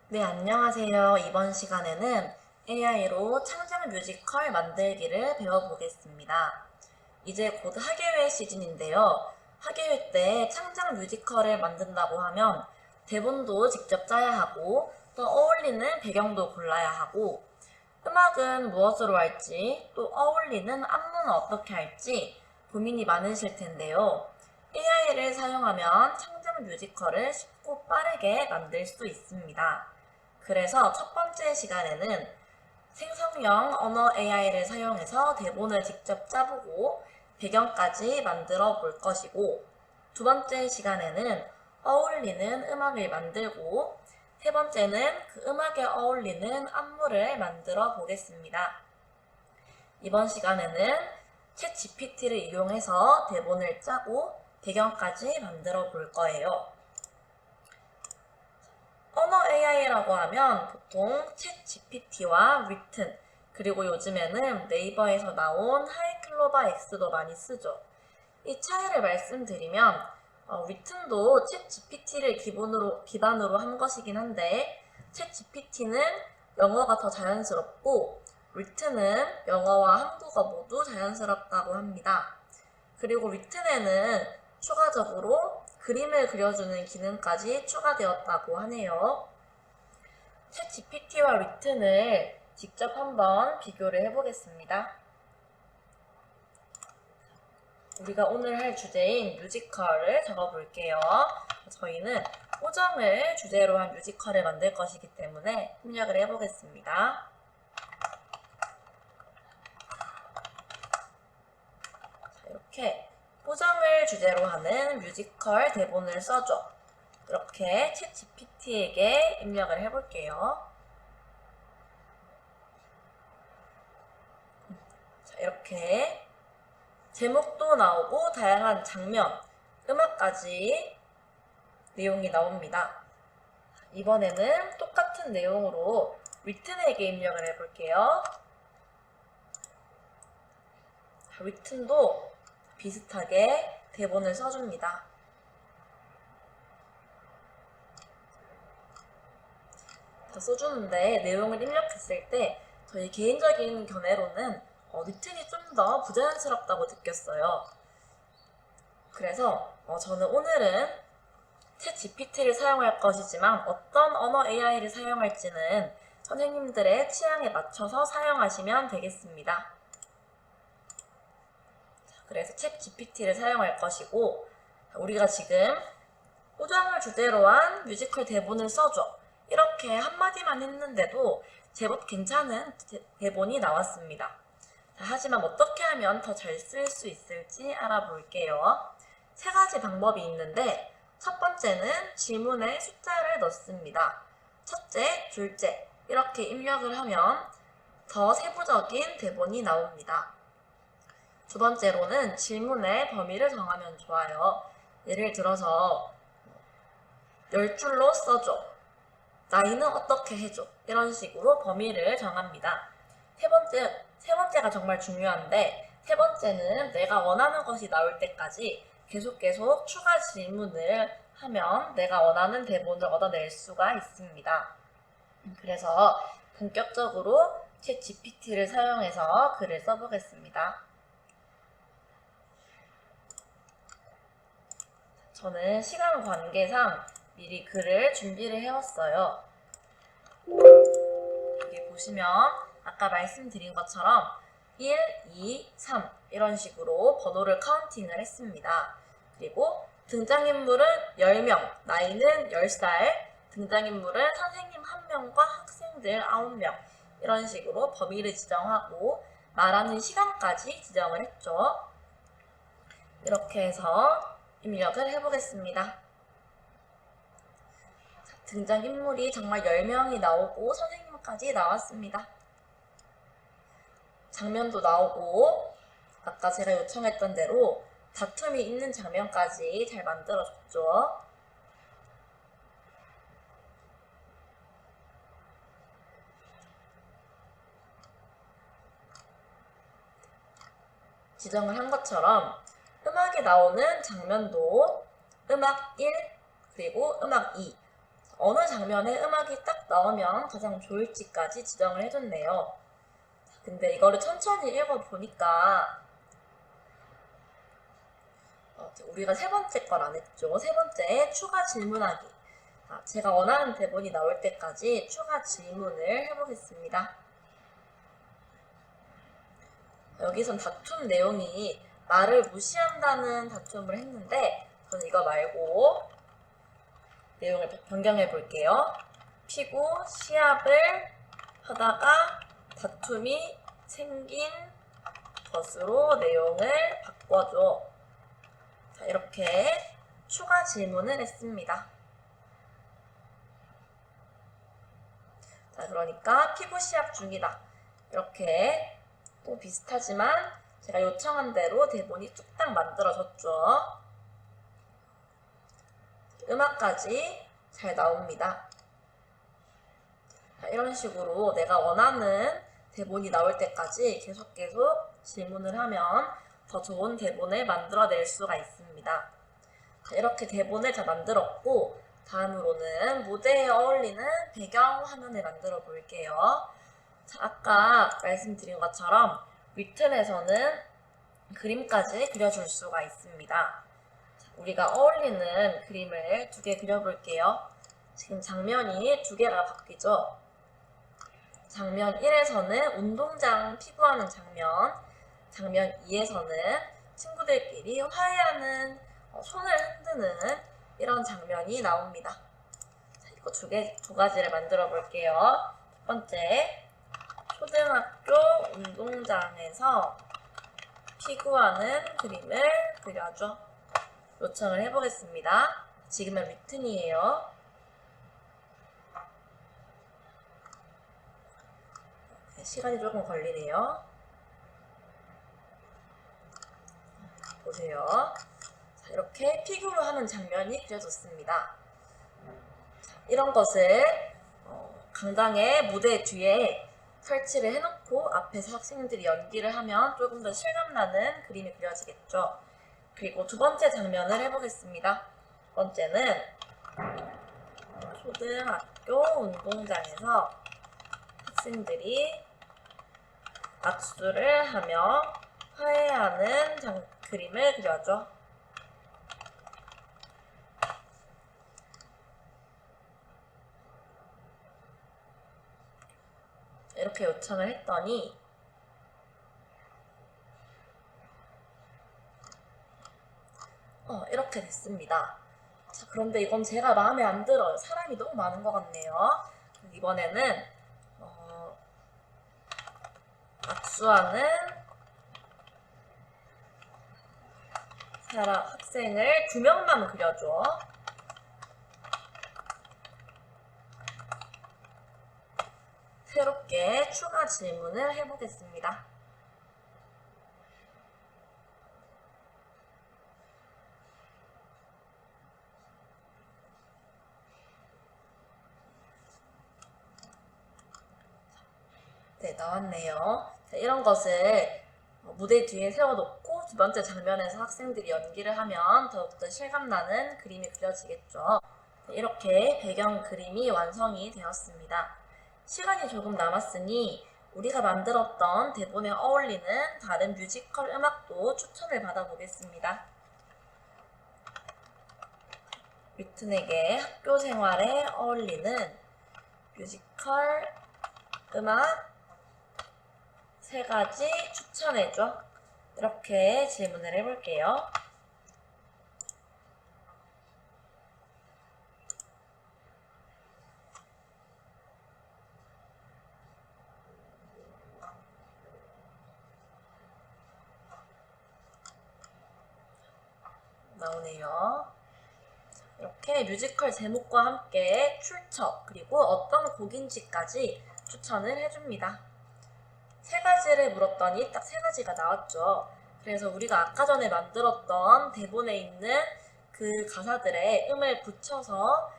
네, 안녕하세요. 이번 시간에는 AI로 창작 뮤지컬 만들기를 배워보겠습니다. 이제 곧 학예회 시즌인데요. 학예회 때 창작 뮤지컬을 만든다고 하면 대본도 직접 짜야 하고 또 어울리는 배경도 골라야 하고 음악은 무엇으로 할지 또 어울리는 안무는 어떻게 할지 고민이 많으실 텐데요. AI를 사용하면 창작 뮤지컬을 쉽고 빠르게 만들 수 있습니다. 그래서 첫 번째 시간에는 생성형 언어 AI를 사용해서 대본을 직접 짜보고 배경까지 만들어 볼 것이고, 두 번째 시간에는 어울리는 음악을 만들고, 세 번째는 그 음악에 어울리는 안무를 만들어 보겠습니다. 이번 시간에는 챗 GPT를 이용해서 대본을 짜고 배경까지 만들어 볼 거예요. 언어 AI라고 하면 보통 챗 GPT와 리튼, 그리고 요즘에는 네이버에서 나온 하이클로바 X도 많이 쓰죠. 이 차이를 말씀드리면 리튼도 챗 GPT를 기반으로 한 것이긴 한데 챗 GPT는 영어가 더 자연스럽고 리튼은 영어와 한국어 모두 자연스럽다고 합니다. 그리고 리튼에는 추가적으로 그림을 그려주는 기능까지 추가되었다고 하네요. 챗 GPT와 리튼을 직접 한번 비교를 해보겠습니다. 우리가 오늘 할 주제인 뮤지컬을 적어볼게요. 저희는 호정을 주제로 한 뮤지컬을 만들 것이기 때문에 입력을 해보겠습니다. 자, 이렇게 호정을 주제로 하는 뮤지컬 대본을 써줘. 이렇게 챗 GPT에게 입력을 해볼게요. 자, 이렇게 제목도 나오고 다양한 장면, 음악까지 내용이 나옵니다. 이번에는 똑같은 내용으로 리튼에게 입력을 해볼게요. 리튼도 비슷하게 대본을 써줍니다. 써주는데 내용을 입력했을 때 저희 개인적인 견해로는 리튼이 좀 더 부자연스럽다고 느꼈어요. 그래서 저는 오늘은 챗 GPT를 사용할 것이지만 어떤 언어 AI를 사용할지는 선생님들의 취향에 맞춰서 사용하시면 되겠습니다. 그래서 챗 GPT를 사용할 것이고, 우리가 지금 호정을 주제로 한 뮤지컬 대본을 써줘. 이렇게 한마디만 했는데도 제법 괜찮은 대본이 나왔습니다. 하지만 어떻게 하면 더 잘 쓸 수 있을지 알아볼게요. 세 가지 방법이 있는데 첫 번째는 질문에 숫자를 넣습니다. 첫째, 둘째 이렇게 입력을 하면 더 세부적인 대본이 나옵니다. 두 번째로는 질문의 범위를 정하면 좋아요. 예를 들어서 10줄로 써줘. 나이는 어떻게 해줘. 이런 식으로 범위를 정합니다. 세 번째가 정말 중요한데 세 번째는 내가 원하는 것이 나올 때까지 계속 추가 질문을 하면 내가 원하는 대본을 얻어낼 수가 있습니다. 그래서 본격적으로 챗 GPT를 사용해서 글을 써보겠습니다. 저는 시간 관계상 미리 글을 준비를 해왔어요. 여기 보시면 아까 말씀드린 것처럼 1, 2, 3 이런 식으로 번호를 카운팅을 했습니다. 그리고 등장인물은 10명, 나이는 10살, 등장인물은 선생님 1명과 학생들 9명 이런 식으로 범위를 지정하고 말하는 시간까지 지정을 했죠. 이렇게 해서 입력을 해보겠습니다. 등장인물이 정말 10명이 나오고 선생님까지 나왔습니다. 장면도 나오고 아까 제가 요청했던 대로 다툼이 있는 장면까지 잘 만들어줬죠. 지정을 한 것처럼 음악이 나오는 장면도 음악 1 그리고 음악 2 어느 장면에 음악이 딱 나오면 가장 좋을지까지 지정을 해줬네요. 근데 이거를 천천히 읽어보니까 우리가 세 번째 걸 안 했죠. 세 번째, 추가 질문하기. 제가 원하는 대본이 나올 때까지 추가 질문을 해보겠습니다. 여기선 다툼 내용이 나를 무시한다는 다툼을 했는데 저는 이거 말고 내용을 변경해 볼게요. 피구 시합을 하다가 다툼이 생긴 것으로 내용을 바꿔줘. 자, 이렇게 추가 질문을 했습니다. 자, 그러니까 피구 시합 중이다. 이렇게 또 비슷하지만 제가 요청한 대로 대본이 뚝딱 만들어졌죠. 음악까지 잘 나옵니다. 자, 이런 식으로 내가 원하는 대본이 나올 때까지 계속 질문을 하면 더 좋은 대본을 만들어낼 수가 있습니다. 자, 이렇게 대본을 다 만들었고 다음으로는 무대에 어울리는 배경 화면을 만들어 볼게요. 자, 아까 말씀드린 것처럼 웹툰에서는 그림까지 그려줄 수가 있습니다. 자, 우리가 어울리는 그림을 2개 그려볼게요. 지금 장면이 2개가 바뀌죠. 장면 1에서는 운동장 피구하는 장면, 장면 2에서는 친구들끼리 화해하는, 손을 흔드는 이런 장면이 나옵니다. 자, 이거 두 가지를 만들어 볼게요. 첫 번째, 초등학교 운동장에서 피구하는 그림을 그려줘. 요청을 해보겠습니다. 지금은 웹툰이에요. 시간이 조금 걸리네요. 보세요. 자, 이렇게 피구를 하는 장면이 그려졌습니다. 자, 이런 것을 강당의 무대 뒤에 설치를 해놓고 앞에서 학생들이 연기를 하면 조금 더 실감나는 그림이 그려지겠죠. 그리고 2번째 장면을 해보겠습니다. 2번째는 초등학교 운동장에서 학생들이 악수를 하며 화해하는 그림을 그려줘. 이렇게 요청을 했더니 이렇게 됐습니다. 자, 그런데 이건 제가 마음에 안 들어요. 사람이 너무 많은 것 같네요. 이번에는 악수하는 학생을 2명만 그려줘. 새롭게 추가 질문을 해보겠습니다. 네, 나왔네요. 자, 이런 것을 무대 뒤에 세워놓고 2번째 장면에서 학생들이 연기를 하면 더욱더 실감나는 그림이 그려지겠죠. 이렇게 배경 그림이 완성이 되었습니다. 시간이 조금 남았으니 우리가 만들었던 대본에 어울리는 다른 뮤지컬 음악도 추천을 받아보겠습니다. 웹툰에게 학교 생활에 어울리는 뮤지컬 음악 3가지 추천해줘. 이렇게 질문을 해볼게요. 나오네요. 이렇게 뮤지컬 제목과 함께 출처 그리고 어떤 곡인지까지 추천을 해줍니다. 3가지를 물었더니 딱 3가지가 나왔죠. 그래서 우리가 아까 전에 만들었던 대본에 있는 그 가사들에 음을 붙여서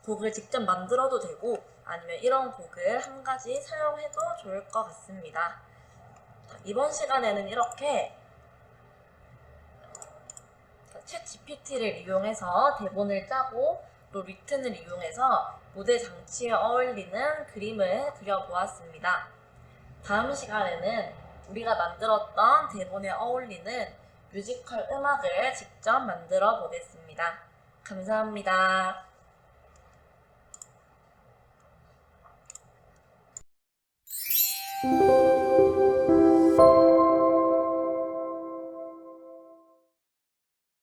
곡을 직접 만들어도 되고 아니면 이런 곡을 한 가지 사용해도 좋을 것 같습니다. 이번 시간에는 이렇게 챗 GPT를 이용해서 대본을 짜고 또 리튼을 이용해서 무대 장치에 어울리는 그림을 그려보았습니다. 다음 시간에는 우리가 만들었던 대본에 어울리는 뮤지컬 음악을 직접 만들어 보겠습니다. 감사합니다.